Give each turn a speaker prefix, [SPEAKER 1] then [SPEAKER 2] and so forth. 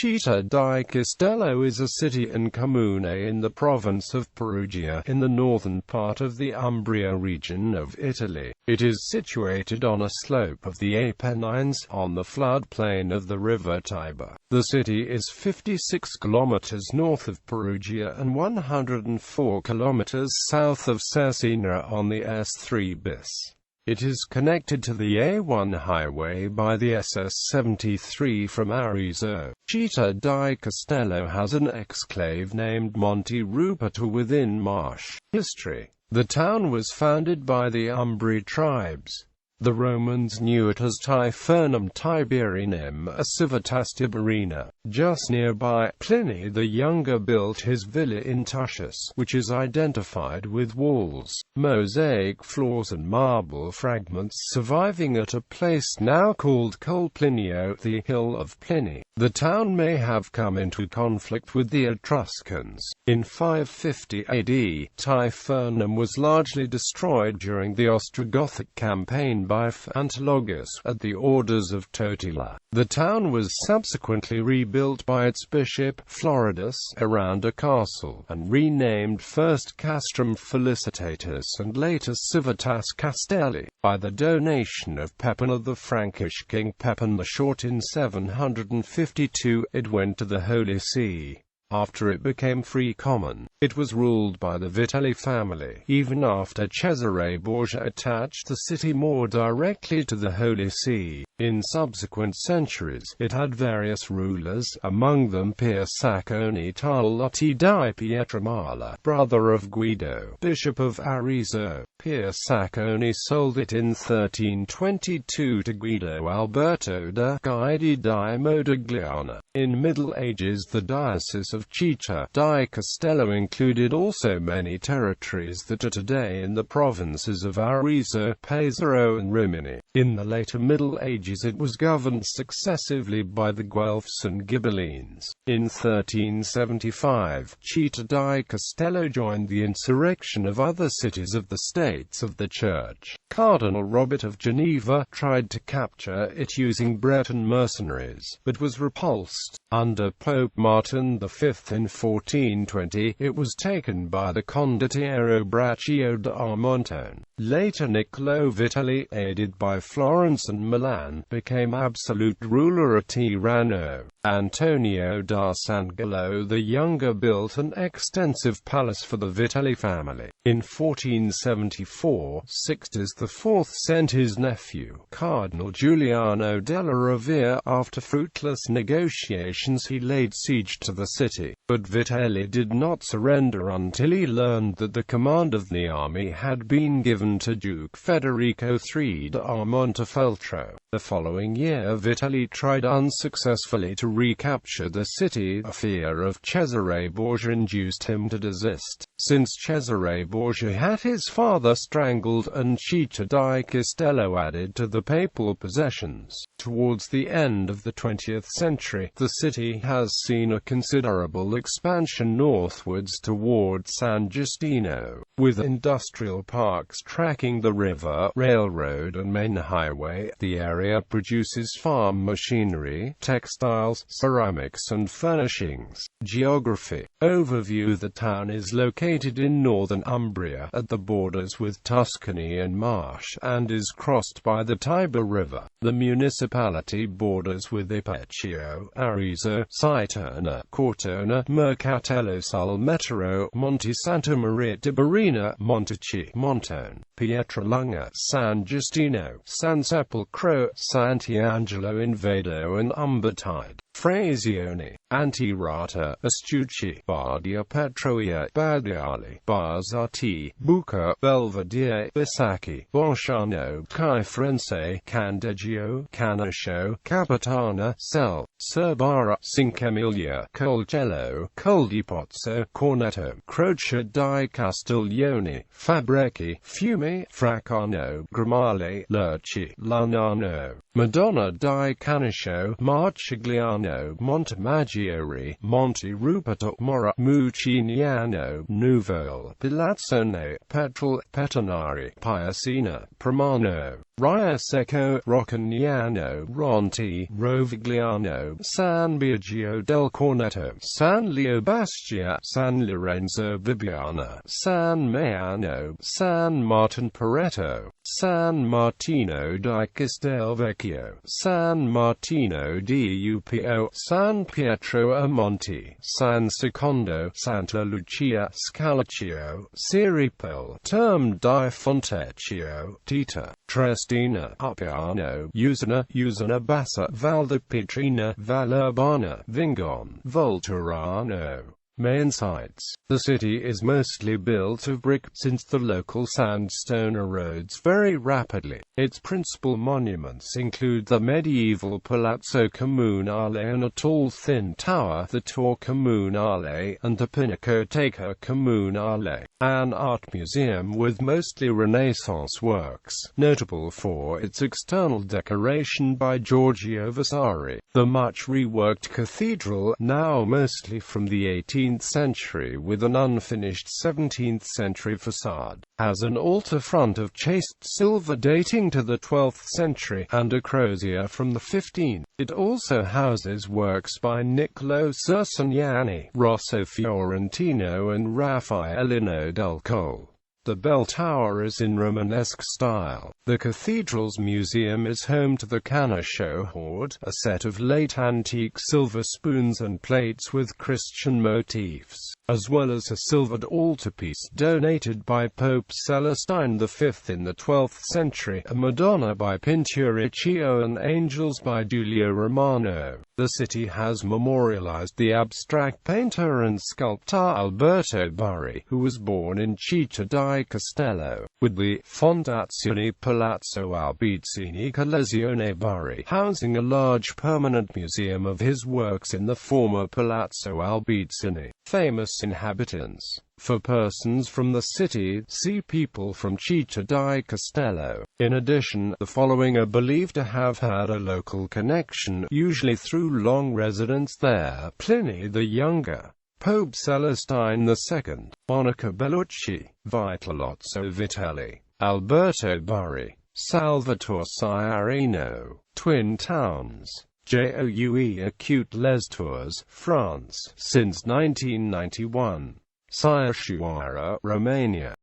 [SPEAKER 1] Città di Castello is a city and comune in the province of Perugia, in the northern part of the Umbria region of Italy. It is situated on a slope of the Apennines, on the floodplain of the river Tiber. The city is 56 kilometers north of Perugia and 104 kilometers south of Cesena on the S3 bis. It is connected to the A1 highway by the SS73 from Arezzo. Città di Castello has an exclave named Monte Ruperto within marsh. History. The town was founded by the Umbri tribes. The Romans knew it as Tifernum Tiberinem, a civitas Tiberina. Just nearby, Pliny the Younger built his villa in Tuscius, which is identified with walls, mosaic floors and marble fragments surviving at a place now called Col Plinio, the Hill of Pliny. The town may have come into conflict with the Etruscans. In 550 AD, Tifernum was largely destroyed during the Ostrogothic campaign by Antiochus, at the orders of Totila. The town was subsequently rebuilt by its bishop, Floridus, around a castle, and renamed first Castrum Felicitatis and later Civitas Castelli, by the donation of Pepin, the Frankish king Pepin the Short in 752. It went to the Holy See. After it became free common, it was ruled by the Vitelli family. Even after Cesare Borgia attached the city more directly to the Holy See, in subsequent centuries, it had various rulers, among them Pier Saccone Tarlotti di Pietramala, brother of Guido, bishop of Arezzo. Pier Saccone sold it in 1322 to Guido Alberto de' Guidi di Modigliana. In Middle Ages, the diocese of Città di Castello included also many territories that are today in the provinces of Arezzo, Pesaro and Rimini. In the later Middle Ages it was governed successively by the Guelphs and Ghibellines. In 1375, Città di Castello joined the insurrection of other cities of the States of the Church. Cardinal Robert of Geneva tried to capture it using Breton mercenaries, but was repulsed. Under Pope Martin V in 1420, it was taken by the Condottiero Braccio d'Armontone. Later Niccolo Vitelli, aided by Florence and Milan, became absolute ruler of Tirano. Antonio da Sangalo the Younger built an extensive palace for the Vitelli family. In 1474, Sixtus IV sent his nephew, Cardinal Giuliano della Rovere. After fruitless negotiations, he laid siege to the city. But Vitelli did not surrender until he learned that the command of the army had been given to Duke Federico III da Montefeltro. The following year Vitelli tried unsuccessfully to recapture the city. A fear of Cesare Borgia induced him to desist. Since Cesare Borgia had his father strangled and Città di Castello added to the papal possessions. Towards the end of the 20th century, the city has seen a considerable expansion northwards toward San Giustino, with industrial parks tracking the river, railroad and main highway. The area produces farm machinery, textiles, ceramics and furnishings. Geography. Overview. The town is located in northern Umbria, at the borders with Tuscany and Marche, and is crossed by the Tiber River. The municipality borders with Ipecchio, Arezzo, Cittadina, Cortona, Mercatello sul Metro, Monte Santa Maria Tiberina, Montici, Montone, Pietralunga, San Giustino, San Sepolcro, Sant'Angelo in Vado and Umbertide. Frazione, Antirata, Astucci, Bardia Petroia, Badiali, Barzati, Buca, Belvedere, Bisacchi, Bosciano, Caifrense, Candeggio, Canascio, Capitana, Cel, Cerbara, Cinquemiglia, Colgello, Coldipozzo, Corneto, Croce di Castiglione, Fabrecchi, Fiume, Fracano, Grimale, Lerci, Lanano, Madonna di Canascio, Marcigliano, Montemaggiore, Monte Ruperto, Mora, Muciniano, Nuvole, Pilazzone, Petrol, Petinari, Piacina, Promano. Riaseco, Roccagnano, Ronti, Rovigliano, San Biagio del Corneto, San Leo Bastia, San Lorenzo Bibbiana, San Maiano, San Martin Pareto, San Martino di Castelvecchio, San Martino di Upo, San Pietro a Monte, San Secondo, Santa Lucia, Scalaccio, Siripo, Terme di Fontecchio, Tita, Trestina, Appiano, Usana Bassa, Valdepetrina, Vallerbana, Vingon, Volterrano. Main sites. The city is mostly built of brick, since the local sandstone erodes very rapidly. Its principal monuments include the medieval Palazzo Comunale and a tall thin tower, the Tor Comunale, and the Pinacoteca Comunale, an art museum with mostly Renaissance works, notable for its external decoration by Giorgio Vasari. The much reworked cathedral, now mostly from the 18th century with an unfinished 17th century facade, has an altar front of chased silver dating to the 12th century, and a crozier from the 15th. It also houses works by Niccolo Cercignani, Rosso Fiorentino and Raffaellino del Cole. The bell tower is in Romanesque style. The cathedral's museum is home to the Canascio hoard, a set of late antique silver spoons and plates with Christian motifs, as well as a silvered altarpiece donated by Pope Celestine V in the 12th century, a Madonna by Pinturicchio and angels by Giulio Romano. The city has memorialized the abstract painter and sculptor Alberto Burri, who was born in Città di Castello, with the Fondazione Palazzo Albizini Collezione Burri housing a large permanent museum of his works in the former Palazzo Albizini. Famous inhabitants. For persons from the city, see people from Città di Castello. In addition, the following are believed to have had a local connection, usually through long residence there: Pliny the Younger, Pope Celestine II, Monica Bellucci, Vitellozzo Vitelli, Alberto Burri, Salvatore Sciarino. Twin Towns. Joue Acute Les Tours, France, since 1991. Sighișoara, Romania.